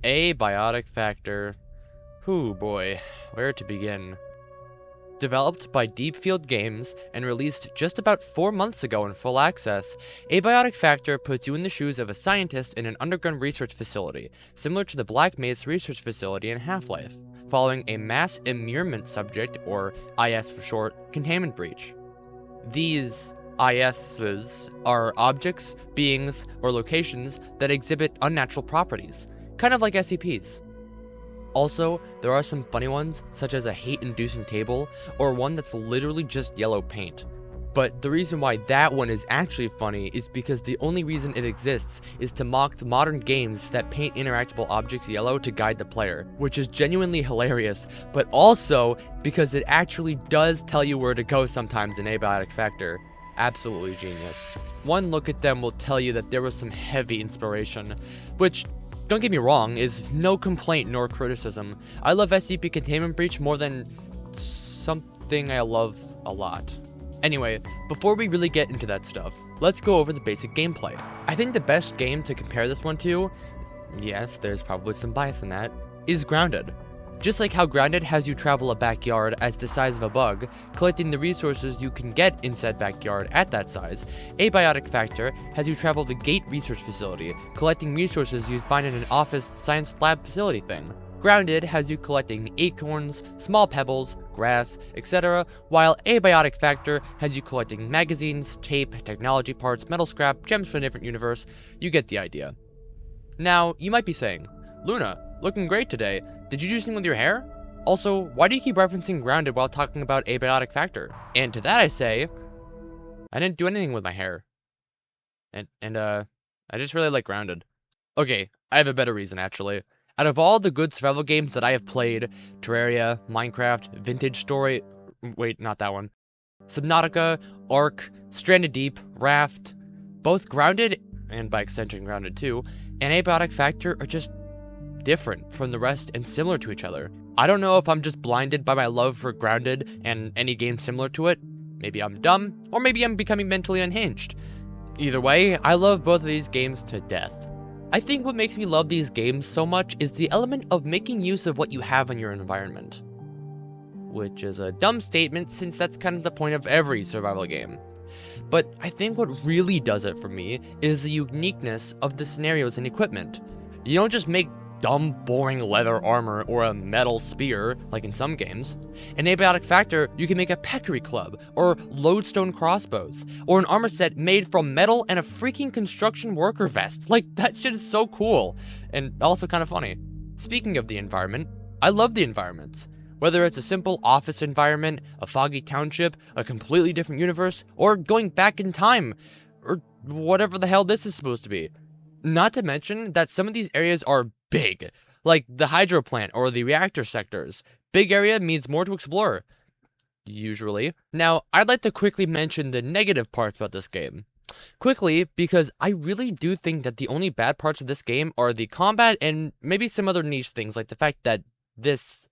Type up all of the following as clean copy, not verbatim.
Abiotic Factor. Whew boy, where to begin? Developed by Deep Field Games and released just about 4 months ago in full access, Abiotic Factor puts you in the shoes of a scientist in an underground research facility, similar to the Black Maze research facility in Half-Life, following a mass immurement subject, or IS for short, containment breach. These ISs are objects, beings, or locations that exhibit unnatural properties, kind of like SCPs. Also, there are some funny ones, such as a hate-inducing table, or one that's literally just yellow paint. But the reason why that one is actually funny is because the only reason it exists is to mock the modern games that paint interactable objects yellow to guide the player, which is genuinely hilarious, but also because it actually does tell you where to go sometimes in Abiotic Factor. Absolutely genius. One look at them will tell you that there was some heavy inspiration, which, don't get me wrong, is no complaint nor criticism. I love SCP Containment Breach more than something I love a lot. Anyway, before we really get into that stuff, let's go over the basic gameplay. I think the best game to compare this one to, yes, there's probably some bias in that, is Grounded. Just like how Grounded has you travel a backyard as the size of a bug, collecting the resources you can get in said backyard at that size, Abiotic Factor has you travel the Gate Research Facility, collecting resources you'd find in an office science lab facility thing. Grounded has you collecting acorns, small pebbles, grass, etc., while Abiotic Factor has you collecting magazines, tape, technology parts, metal scrap, gems from a different universe. You get the idea. Now, you might be saying, Luna, looking great today. Did you do something with your hair? Also, why do you keep referencing Grounded while talking about Abiotic Factor? And to that I say, I didn't do anything with my hair. I just really like Grounded. Okay, I have a better reason actually. Out of all the good survival games that I have played, Terraria, Minecraft, Vintage Story, wait, not that one, Subnautica, Ark, Stranded Deep, Raft, both Grounded, and by extension Grounded 2, and Abiotic Factor are just different from the rest and similar to each other. I don't know if I'm just blinded by my love for Grounded and any game similar to it. Maybe I'm dumb, or maybe I'm becoming mentally unhinged. Either way, I love both of these games to death. I think what makes me love these games so much is the element of making use of what you have in your environment. Which is a dumb statement since that's kind of the point of every survival game. But I think what really does it for me is the uniqueness of the scenarios and equipment. You don't just make dumb, boring leather armor or a metal spear, like in some games. In Abiotic Factor, you can make a peccary club, or lodestone crossbows, or an armor set made from metal and a freaking construction worker vest. Like, that shit is so cool, and also kind of funny. Speaking of the environment, I love the environments. Whether it's a simple office environment, a foggy township, a completely different universe, or going back in time, or whatever the hell this is supposed to be. Not to mention that some of these areas are big, like the hydro plant or the reactor sectors. Big area means more to explore, usually. Now, I'd like to quickly mention the negative parts about this game. Quickly, because I really do think that the only bad parts of this game are the combat and maybe some other niche things, like the fact that this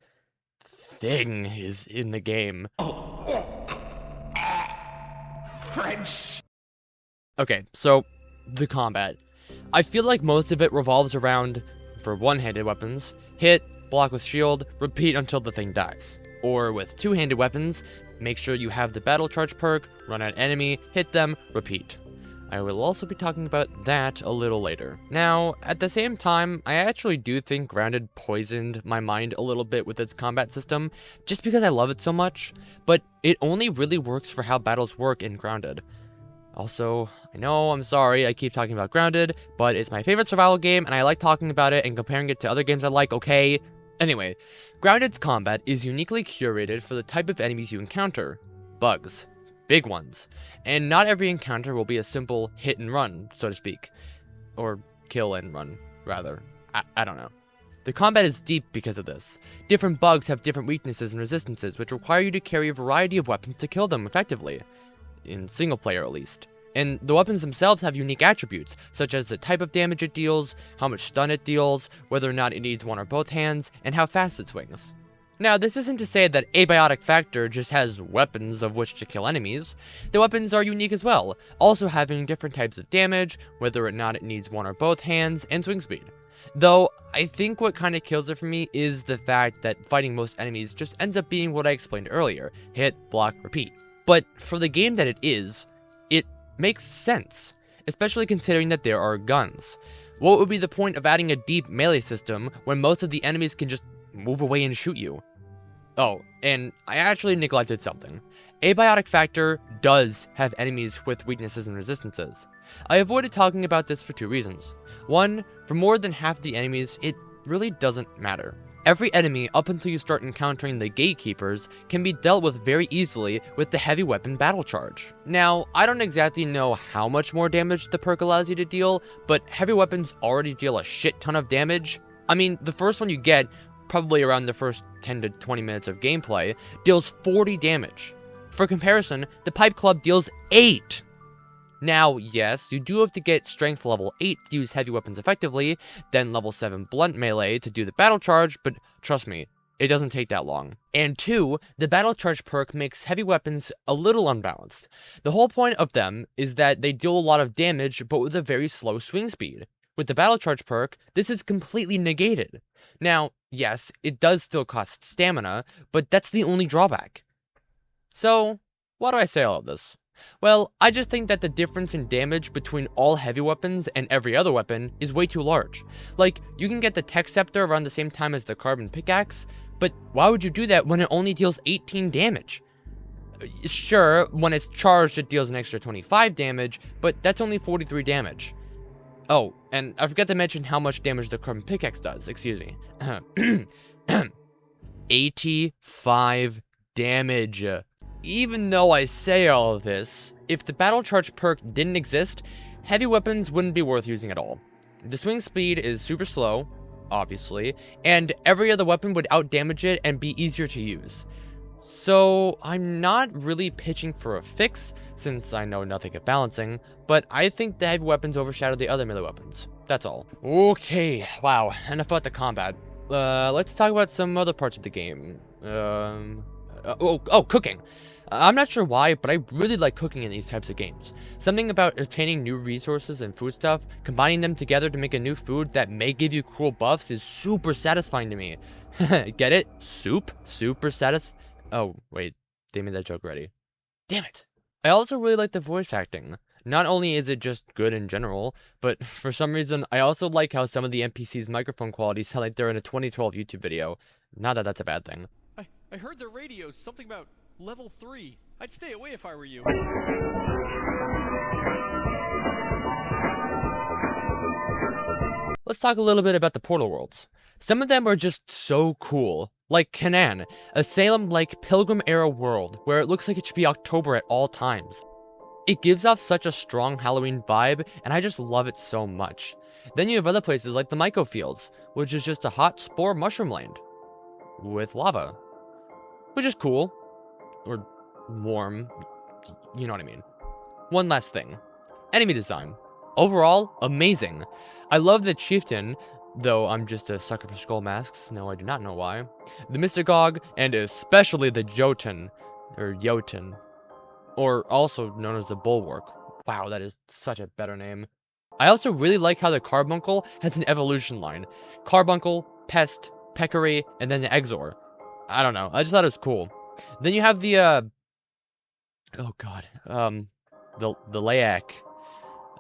thing is in the game. French! Okay, so, the combat. I feel like most of it revolves around, for one-handed weapons, hit, block with shield, repeat until the thing dies. Or with two-handed weapons, make sure you have the battle charge perk, run at enemy, hit them, repeat. I will also be talking about that a little later. Now, at the same time, I actually do think Grounded poisoned my mind a little bit with its combat system, just because I love it so much, but it only really works for how battles work in Grounded. Also, I know, I'm sorry, I keep talking about Grounded, but it's my favorite survival game, and I like talking about it and comparing it to other games I like, okay? Anyway, Grounded's combat is uniquely curated for the type of enemies you encounter. Bugs. Big ones. And not every encounter will be a simple hit and run, so to speak. Or kill and run, rather. I don't know. The combat is deep because of this. Different bugs have different weaknesses and resistances, which require you to carry a variety of weapons to kill them effectively. In single player at least. And the weapons themselves have unique attributes, such as the type of damage it deals, how much stun it deals, whether or not it needs one or both hands, and how fast it swings. Now, this isn't to say that Abiotic Factor just has weapons of which to kill enemies. The weapons are unique as well, also having different types of damage, whether or not it needs one or both hands, and swing speed. Though, I think what kind of kills it for me is the fact that fighting most enemies just ends up being what I explained earlier. Hit, block, repeat. But for the game that it is, it makes sense, especially considering that there are guns. What would be the point of adding a deep melee system when most of the enemies can just move away and shoot you? Oh, and I actually neglected something. Abiotic Factor does have enemies with weaknesses and resistances. I avoided talking about this for two reasons. One, for more than half the enemies, it really doesn't matter. Every enemy up until you start encountering the gatekeepers can be dealt with very easily with the heavy weapon battle charge. Now, I don't exactly know how much more damage the perk allows you to deal, but heavy weapons already deal a shit ton of damage. I mean, the first one you get, probably around the first 10 to 20 minutes of gameplay, deals 40 damage. For comparison, the Pipe Club deals 8! Now, yes, you do have to get strength level 8 to use heavy weapons effectively, then level 7 blunt melee to do the battle charge, but trust me, it doesn't take that long. And 2, the battle charge perk makes heavy weapons a little unbalanced. The whole point of them is that they deal a lot of damage, but with a very slow swing speed. With the battle charge perk, this is completely negated. Now, yes, it does still cost stamina, but that's the only drawback. So, why do I say all of this? Well, I just think that the difference in damage between all heavy weapons and every other weapon is way too large. Like, you can get the Tech Scepter around the same time as the Carbon Pickaxe, but why would you do that when it only deals 18 damage? Sure, when it's charged it deals an extra 25 damage, but that's only 43 damage. Oh, and I forgot to mention how much damage the Carbon Pickaxe does, excuse me. 85 damage. Even though I say all of this, if the battle charge perk didn't exist, heavy weapons wouldn't be worth using at all. The swing speed is super slow, obviously, and every other weapon would outdamage it and be easier to use. So I'm not really pitching for a fix, since I know nothing of balancing, but I think the heavy weapons overshadow the other melee weapons. That's all. Okay, wow, enough about the combat. Let's talk about some other parts of the game. Cooking. I'm not sure why, but I really like cooking in these types of games. Something about obtaining new resources and food stuff, combining them together to make a new food that may give you cool buffs is super satisfying to me. Get it? Super satisfying. Oh, wait, they made that joke already. Damn it. I also really like the voice acting. Not only is it just good in general, but for some reason, I also like how some of the NPCs' microphone quality sound like they're in a 2012 YouTube video. Not that that's a bad thing. I heard the radio, something about level 3. I'd stay away if I were you. Let's talk a little bit about the portal worlds. Some of them are just so cool. Like Canaan, a Salem-like Pilgrim-era world where it looks like it should be October at all times. It gives off such a strong Halloween vibe, and I just love it so much. Then you have other places like the Myco Fields, which is just a hot spore mushroom land. With lava. Which is cool. Or warm. You know what I mean. One last thing. Enemy design. Overall, amazing. I love the Chieftain, though I'm just a sucker for skull masks. No, I do not know why. The Mystagogue, and especially the Jotun. Or Jotun. Or also known as the Bulwark. Wow, that is such a better name. I also really like how the Carbuncle has an evolution line. Carbuncle, Pest, Peccary, and then the Exor. I don't know, I just thought it was cool. Then you have the, the Layak.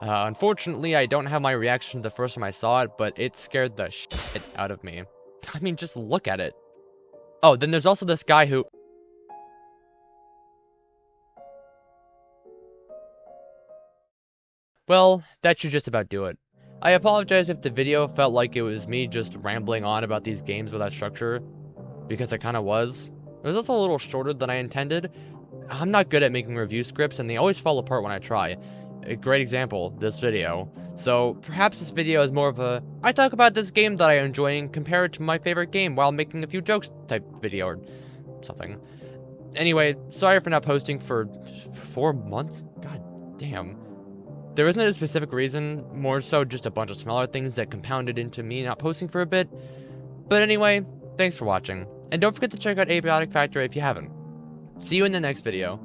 Unfortunately, I don't have my reaction the first time I saw it, but it scared the shit out of me. I mean, just look at it. Oh, then there's also this guy who... Well, that should just about do it. I apologize if the video felt like it was me just rambling on about these games without structure, because it kind of was. It was also a little shorter than I intended. I'm not good at making review scripts, and they always fall apart when I try. A great example, this video. So, perhaps this video is more of a, I talk about this game that I enjoy and compare it to my favorite game while making a few jokes type video or something. Anyway, sorry for not posting for 4 months? God damn. There isn't a specific reason, more so just a bunch of smaller things that compounded into me not posting for a bit. But anyway, thanks for watching, and don't forget to check out Abiotic Factor if you haven't. See you in the next video.